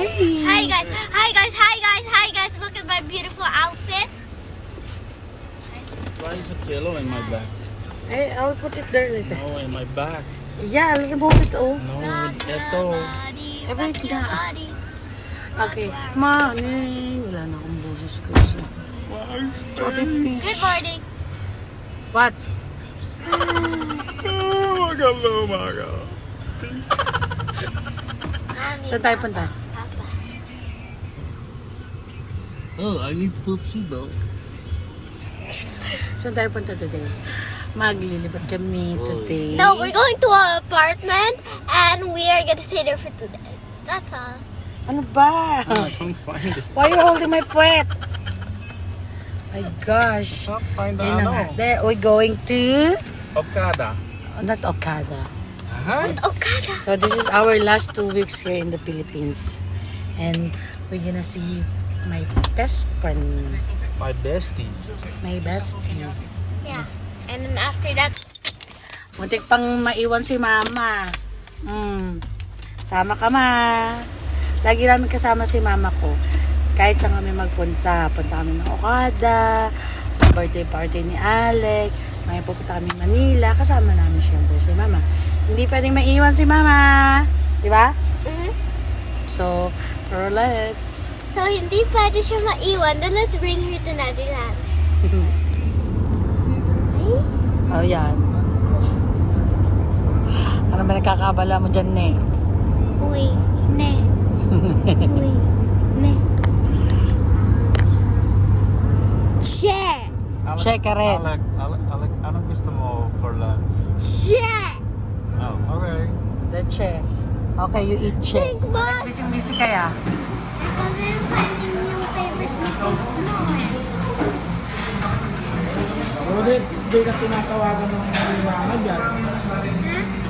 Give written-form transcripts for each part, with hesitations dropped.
Hi guys, hi guys, hi guys, hi guys. Look at my beautiful outfit. Why is a pillow in my back? Hey, I'll put it there later. No, in my back. Yeah, I'll remove it all. No, eto. Wait nga. Okay. Morning. Wala na akong boses ko. Good morning. What? Oh my God, oh my God. Saan tayo punta? Papa. Oh, I need to put seatbelt. Saan tayo punta today? Maglilibat kami today. No, we're going to our apartment and we are gonna stay there for 2 days. That's all. Ano ba? I can't find it. Why you holding my puwet? My gosh. Can't find the Yun na nga. ano. There, we're going to... Okada. Not Okada. Huh? Okada. So this is our last 2 weeks here in the Philippines. And we're gonna see my best friend. My bestie. My bestie. Yeah. And then after that, Muntik pang maiwan si mama. Sama ka ma. Lagi namin kasama si mama ko. Kahit saan kami magpunta. Punta kami ng Okada. Birthday party ni Alex. May pupunta kami Manila. Kasama namin siyempre si mama. Hindi pwedeng maiwan si mama. Di ba? So let's... so hindi pwede siya maiwan. Then let's bring her to Netherlands. Oh, yan. Ano ba nakakabala mo dyan, ne? Uy, ne. Uy, ne. Che. Check ka rin. Alec, anong gusto mo for lunch? Che. Oh, okay. The che. Okay, you eat che. Think mo. Busy kaya? Kasi finding yung favorite mo. Ulit, hindi ka tinatawagan ng mama dyan.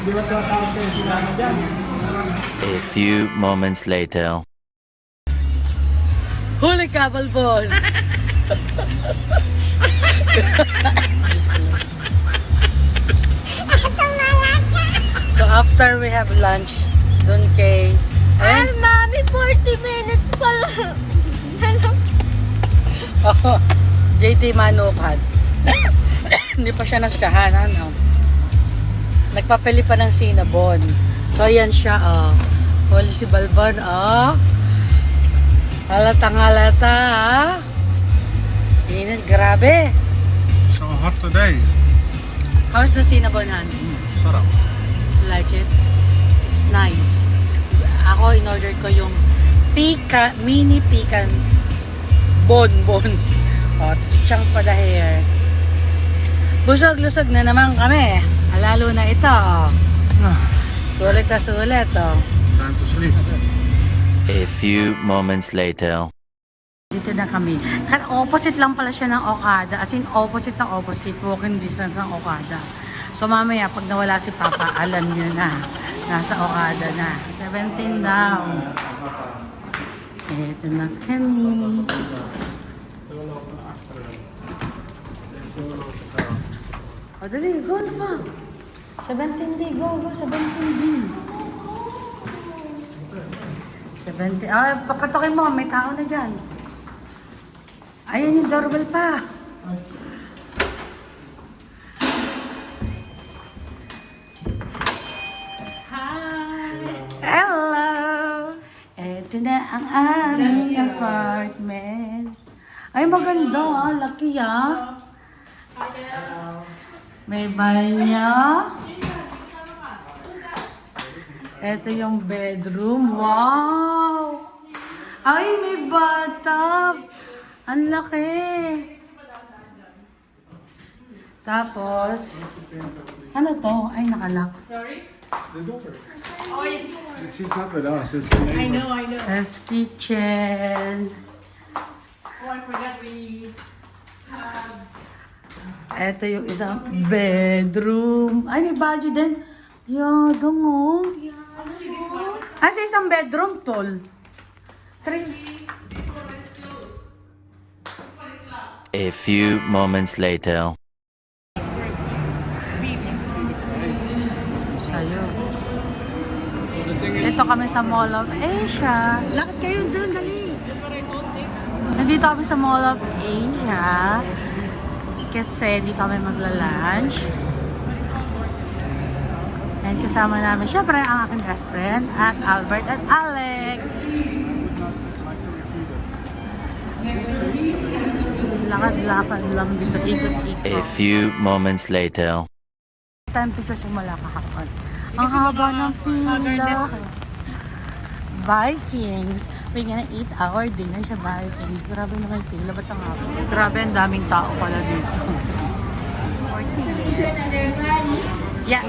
Hindi ba tinatawag sa'yo si mama dyan? A few moments later. Huli ka, Balbon! So after we have lunch, dun kay... Ay, mami, 40 minutes pa lang. Oh, JT Manukad. Hindi pa siya nasikahan, ano? Nagpapili pa ng Cinnabon. So, ayan siya, oh. Huli si Balbon, oh. Halatang halata, ah. Init, grabe. So hot today. How's the Cinnabon, Han? Sarap. Like it? It's nice. Ako, in-order ko yung mini pecan bonbon. O, siyang pa the hair. Busog-lusog na naman kami. Lalo na ito, o. Sulit na sulit, o. Time to sleep. A few moments later. Dito na kami. Opposite lang pala siya ng Okada. As in, opposite ng opposite. Walking distance ng Okada. So mamaya, pag nawala si Papa, alam niyo na. Nasa Okada na. 17 daw. Ito na kami. O, dali. Go na ba? 17D. Go. 17D. 17. Ah, pakatukin mo. May tao na dyan. Ayan yung doorbell pa. Hello! Ito na ang aming apartment. Ay, maganda ah. Laki ah. May banyo. Ito yung bedroom. Wow! Ay, may bathtub. Ang laki. Tapos, ano to? Ay, nakalock. This is not with us, it's the neighbor. I know. There's kitchen. Oh, I forgot we have... Ito yung isang bedroom. Ay, may badyo din. Yadong oh. Ah, sa isang bedroom, tol. 3. A few moments later. Sa'yo. So the thing is, Nandito kami sa Mall of Asia. Lakad kayo doon, dali. Nandito kami sa Mall of Asia. Kasi dito kami magla-lunch. And kasama namin, syempre, ang aking best friend at Albert at Alec. Lakad-lakad lang dito, ikot-ikot. A few moments later. Temperature simula kahapon. Ang haba ng pila. Vikings. We're gonna eat our dinner sa Vikings. Grabe naman yung pila. Ba't ang haba? Grabe, ang daming tao pala dito. Yeah.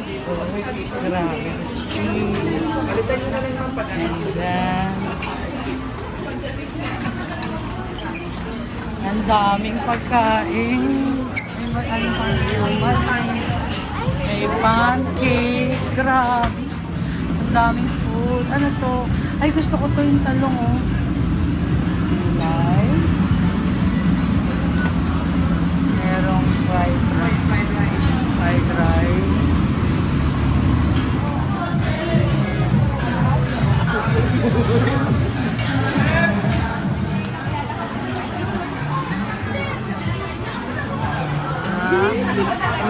Grabe. Cheese. And then, ang daming pagkain. May pancake. Grabe. Ang daming food. Ano to? Ay, gusto ko to yung talong, oh. Gulay. Merong fried rice. Fried rice.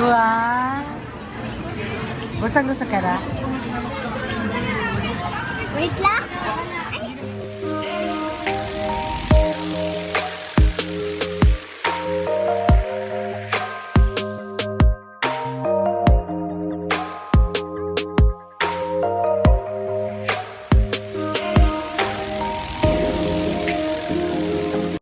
Wow! Busag-lusag ka na? Wait lang.